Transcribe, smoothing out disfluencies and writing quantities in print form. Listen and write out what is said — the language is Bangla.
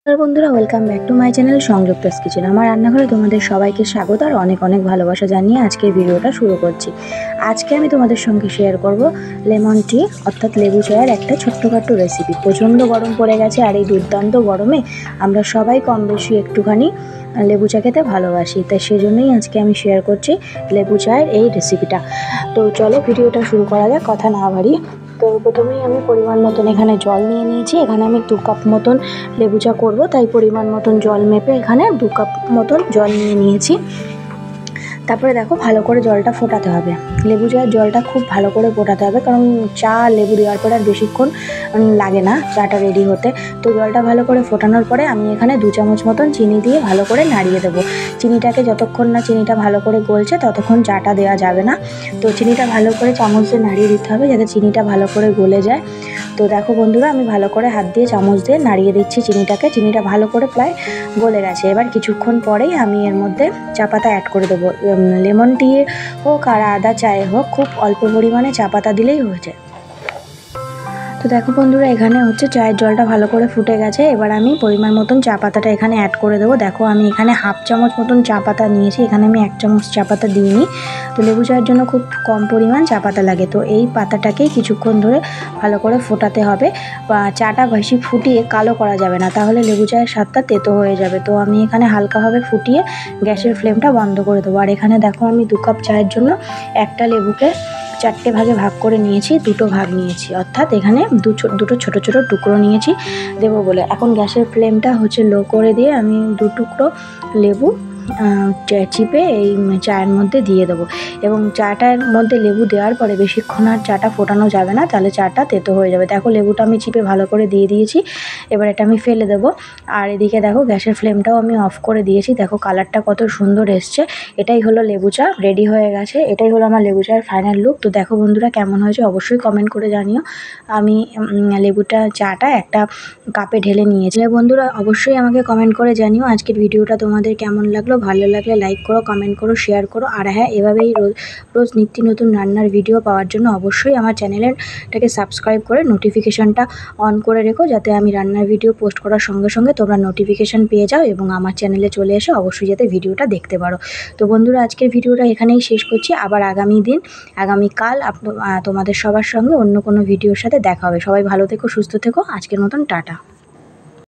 বন্ধুরা welcome back to my channel Sanjukta's kitchen. আমার রান্নাঘরে তোমাদের সবাইকে স্বাগত আর অনেক অনেক ভালোবাসা জানিয়ে আজকের ভিডিওটা শুরু করছি। আজকে আমি তোমাদের সঙ্গে শেয়ার করব লেমন টি অর্থাৎ লেবু চায়ের একটা ছোট্টখাট্ট রেসিপি। প্রচণ্ড গরম পড়ে গেছে আর এই দুর্দান্ত গরমে আমরা সবাই কম বেশি একটুখানি লেবু চা খেতে ভালোবাসি, তাই সেজন্যই আজকে আমি শেয়ার করছি লেবু চায়ের এই রেসিপিটা। তো চলো ভিডিওটা শুরু করা যাক, কথা না বাড়িয়ে। তো প্রথমেই আমি পরিমাণ মতন এখানে জল নিয়ে নিয়েছি। এখানে আমি 2 কাপ মতন লেবু চা করবো, তাই পরিমাণ মতন জল মেপে এখানে 2 কাপ মতন জল নিয়ে নিয়েছি। তারপরে দেখো ভালো করে জলটা ফোটাতে হবে। লেবু চায়ের জলটা খুব ভালো করে ফোটাতে হবে, কারণ চা লেবু দেওয়ার পরে আর বেশিক্ষণ লাগে না চাটা রেডি হতে। তো জলটা ভালো করে ফোটানোর পরে আমি এখানে 2 চামচ মতন চিনি দিয়ে ভালো করে নাড়িয়ে দেবো। চিনিটাকে যতক্ষণ না চিনিটা ভালো করে গলছে ততক্ষণ চাটা দেওয়া যাবে না। তো চিনিটা ভালো করে চামচ দিয়ে নাড়িয়ে দিতে হবে যাতে চিনিটা ভালো করে গলে যায়। তো দেখো বন্ধুরা, আমি ভালো করে হাত দিয়ে চামচ দিয়ে নাড়িয়ে দিচ্ছি চিনিটাকে। চিনিটা ভালো করে প্রায় গলে গেছে। এবার কিছুক্ষণ পরেই আমি এর মধ্যে চা পাতা অ্যাড করে দেবো। লেমন টি হোক আর আদা চায়ে হোক, খুব অল্প পরিমাণে চা পাতা দিলেই হয়ে যায়। তো দেখো বন্ধুরা, এখানে হচ্ছে চায়ের জলটা ভালো করে ফুটে গেছে। এবার আমি পরিমাণ মতন চা পাতাটা এখানে অ্যাড করে দেবো। দেখো আমি এখানে হাফ চামচ মতন চা পাতা নিয়েছি, এখানে আমি 1 চামচ চা পাতা দিইনি। তো লেবু চায়ের জন্য খুব কম পরিমাণ চা পাতা লাগে। তো এই পাতাটাকেই কিছুক্ষণ ধরে ভালো করে ফোটাতে হবে। চাটা বেশি ফুটিয়ে কালো করা যাবে না, তাহলে লেবু চায়ের স্বাদটা তেতো হয়ে যাবে। তো আমি এখানে হালকাভাবে ফুটিয়ে গ্যাসের ফ্লেমটা বন্ধ করে দেবো। আর এখানে দেখো আমি 2 কাপ চায়ের জন্য একটা লেবুকে 4টে ভাগে ভাগ করে নিয়েছি, 2টো ভাগ নিয়েছি, অর্থাৎ এখানে দুটো ছোট ছোট টুকরো নিয়েছি দেবো বলে। এখন গ্যাসের ফ্লেমটা হচ্ছে লো করে দিয়ে আমি 2 টুকরো লেবু চিপে এই চায়ের মধ্যে দিয়ে দেবো। এবং চাটার মধ্যে লেবু দেওয়ার পরে বেশিক্ষণ আর চাটা ফোটানো যাবে না, তাহলে চাটা তেতো হয়ে যাবে। দেখো লেবুটা আমি চিপে ভালো করে দিয়ে দিয়েছি। এবার এটা আমি ফেলে দেবো। আর এদিকে দেখো গ্যাসের ফ্লেমটাও আমি অফ করে দিয়েছি। দেখো কালারটা কত সুন্দর এসছে। এটাই হলো লেবু চা, রেডি হয়ে গেছে। এটাই হলো আমার লেবু চায়ের ফাইনাল লুক। তো দেখো বন্ধুরা, কেমন হয়েছে অবশ্যই কমেন্ট করে জানিও। আমি চাটা একটা কাপে ঢেলে নিয়েছি। বন্ধুরা অবশ্যই আমাকে কমেন্ট করে জানিও আজকের ভিডিওটা তোমাদের কেমন লাগলো। ভালো লাগলে লাইক করো, কমেন্ট করো, শেয়ার করো। আর হ্যাঁ, এভাবেই রোজ নিত্য নতুন রান্নার ভিডিও পাওয়ার জন্য অবশ্যই আমার চ্যানেলটাকে সাবস্ক্রাইব করে নোটিফিকেশানটা অন করে রেখো, যাতে আমি রান্নার ভিডিও পোস্ট করার সঙ্গে সঙ্গে তোমরা নোটিফিকেশান পেয়ে যাও এবং আমার চ্যানেলে চলে এসে অবশ্যই যাতে ভিডিওটা দেখতে পারো। তো বন্ধুরা, আজকের ভিডিওটা এখানেই শেষ করছি। আবার আগামীকাল তোমাদের সবার সঙ্গে অন্য কোনো ভিডিওর সাথে দেখা হবে। সবাই ভালো থেকো, সুস্থ থেকো। আজকের মতন টাটা।